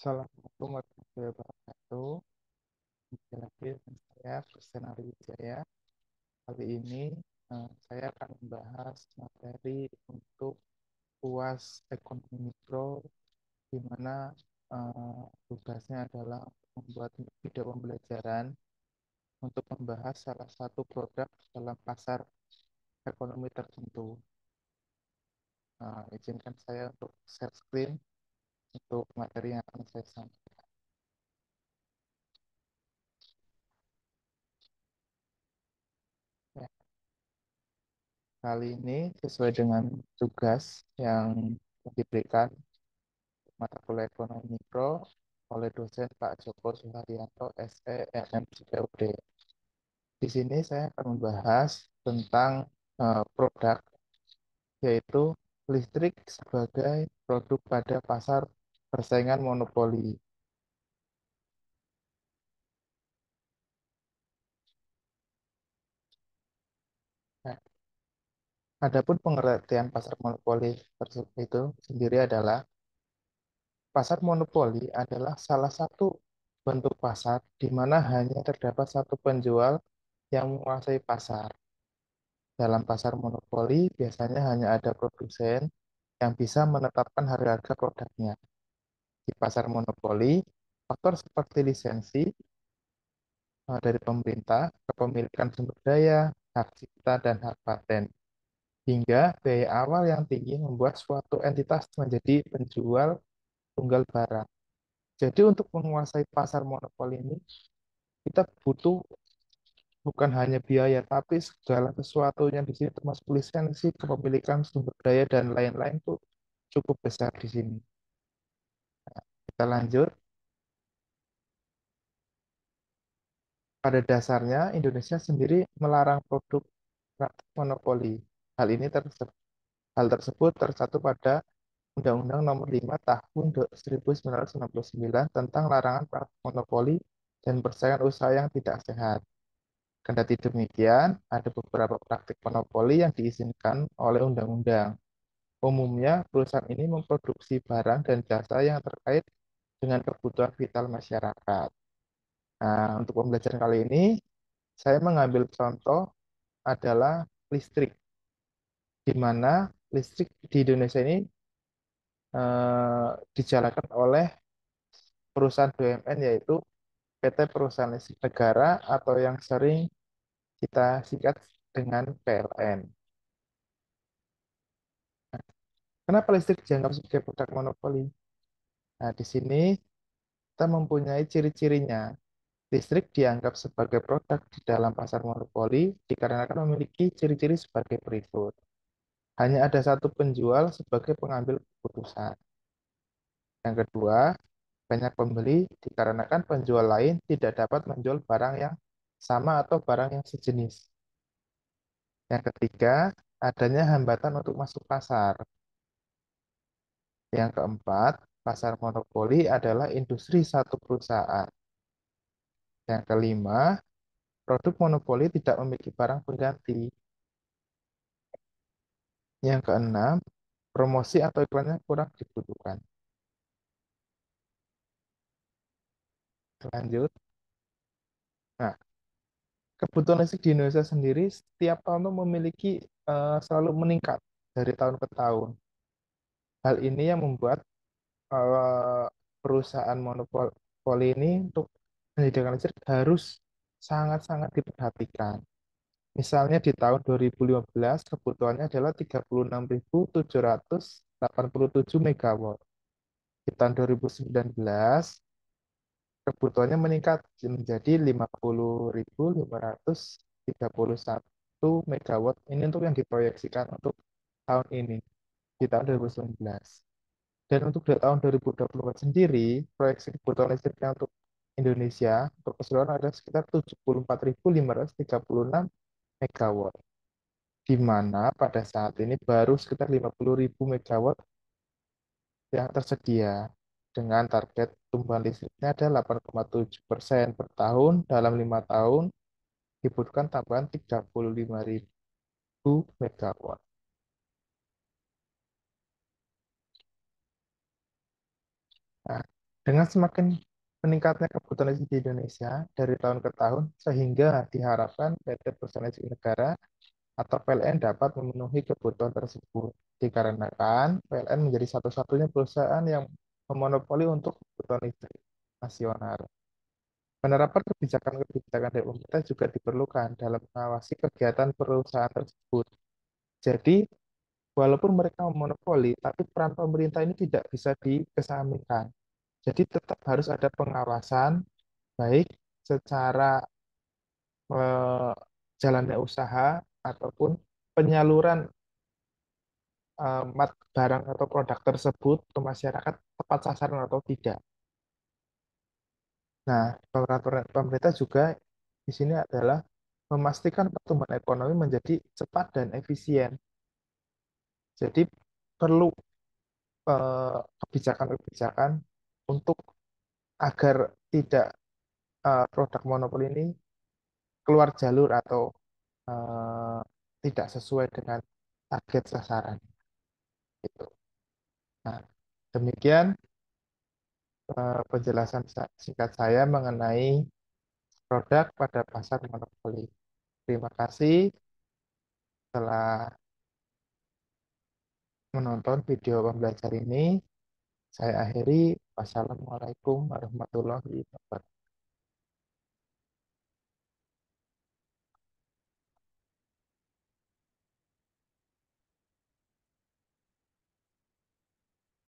Assalamualaikum warahmatullahi wabarakatuh. Kembali lagi dengan saya, Christian Ari Wijaya. Kali ini saya akan membahas materi untuk UAS Ekonomi Mikro, di mana tugasnya adalah membuat video pembelajaran untuk membahas salah satu produk dalam pasar ekonomi tertentu. Izinkan saya untuk share screen untuk materi yang akan saya sampaikan. Ya, kali ini sesuai dengan tugas yang diberikan mata kuliah ekonomi mikro oleh dosen Pak Joko Suharyanto, SE, MMCPUD. Di sini saya akan membahas tentang produk, yaitu listrik sebagai produk pada pasar persaingan monopoli. Nah, adapun pengertian pasar monopoli tersebut itu sendiri adalah pasar monopoli adalah salah satu bentuk pasar di mana hanya terdapat satu penjual yang menguasai pasar. Dalam pasar monopoli, biasanya hanya ada produsen yang bisa menetapkan harga-harga produknya. Di pasar monopoli, faktor seperti lisensi dari pemerintah, kepemilikan sumber daya, hak cipta, dan hak paten, hingga biaya awal yang tinggi membuat suatu entitas menjadi penjual tunggal barang. Jadi untuk menguasai pasar monopoli ini, kita butuh bukan hanya biaya, tapi segala sesuatunya di sini termasuk lisensi, kepemilikan sumber daya, dan lain-lain tuh cukup besar di sini. Kita lanjut. Pada dasarnya, Indonesia sendiri melarang produk praktik monopoli. Hal ini hal tersebut tercantum pada Undang-Undang Nomor 5 Tahun 1999 tentang larangan praktik monopoli dan persaingan usaha yang tidak sehat. Kendati demikian, ada beberapa praktik monopoli yang diizinkan oleh undang-undang. Umumnya, perusahaan ini memproduksi barang dan jasa yang terkait dengan kebutuhan vital masyarakat. Nah, untuk pembelajaran kali ini, saya mengambil contoh adalah listrik, di mana listrik di Indonesia ini dijalankan oleh perusahaan BUMN, yaitu PT Perusahaan Listrik Negara atau yang sering kita singkat dengan PLN. Kenapa listrik dianggap sebagai produk monopoli? Nah, di sini kita mempunyai ciri-cirinya. Listrik dianggap sebagai produk di dalam pasar monopoli dikarenakan memiliki ciri-ciri sebagai berikut. Hanya ada satu penjual sebagai pengambil keputusan. Yang kedua, banyak pembeli dikarenakan penjual lain tidak dapat menjual barang yang sama atau barang yang sejenis. Yang ketiga, adanya hambatan untuk masuk pasar. Yang keempat, pasar monopoli adalah industri satu perusahaan. Yang kelima, produk monopoli tidak memiliki barang pengganti. Yang keenam, promosi atau iklannya kurang dibutuhkan. Lanjut. Nah, kebutuhan listrik di Indonesia sendiri setiap tahun tuh memiliki selalu meningkat dari tahun ke tahun. Hal ini yang membuat eh, perusahaan monopoli ini untuk menyediakan listrik harus sangat-sangat diperhatikan. Misalnya di tahun 2015 kebutuhannya adalah 36.787 megawatt. Di tahun 2019 kebutuhannya meningkat menjadi 50.531 megawatt. Ini untuk yang diproyeksikan untuk tahun ini di tahun 2019. Dan untuk di tahun 2024 sendiri, proyeksi kebutuhan listriknya untuk Indonesia untuk keseluruhan ada sekitar 74.536 megawatt, di mana pada saat ini baru sekitar 50.000 megawatt yang tersedia, dengan target tumbuhan listriknya ada 8,7% per tahun. Dalam 5 tahun dibutuhkan tambahan 35.000 megawatt. Nah, Dengan semakin meningkatnya kebutuhan listrik di Indonesia dari tahun ke tahun, sehingga diharapkan PT Perusahaan Listrik Negara atau PLN dapat memenuhi kebutuhan tersebut. Dikarenakan PLN menjadi satu-satunya perusahaan yang memonopoli untuk kebutuhan listrik nasional. Penerapan kebijakan-kebijakan dari pemerintah juga diperlukan dalam mengawasi kegiatan perusahaan tersebut. Jadi, walaupun mereka memonopoli, tapi peran pemerintah ini tidak bisa dikesampingkan. Jadi, tetap harus ada pengawasan, baik secara eh, jalannya usaha ataupun penyaluran barang atau produk tersebut ke masyarakat tepat sasaran atau tidak. Nah, peraturan pemerintah juga di sini adalah memastikan pertumbuhan ekonomi menjadi cepat dan efisien. Jadi perlu kebijakan-kebijakan untuk agar tidak produk monopoli ini keluar jalur atau eh, tidak sesuai dengan target sasaran. Gitu. Nah, demikian penjelasan singkat saya mengenai produk pada pasar monopoli. Terima kasih telah menonton video pembelajar ini. Saya akhiri. Wassalamualaikum warahmatullahi wabarakatuh.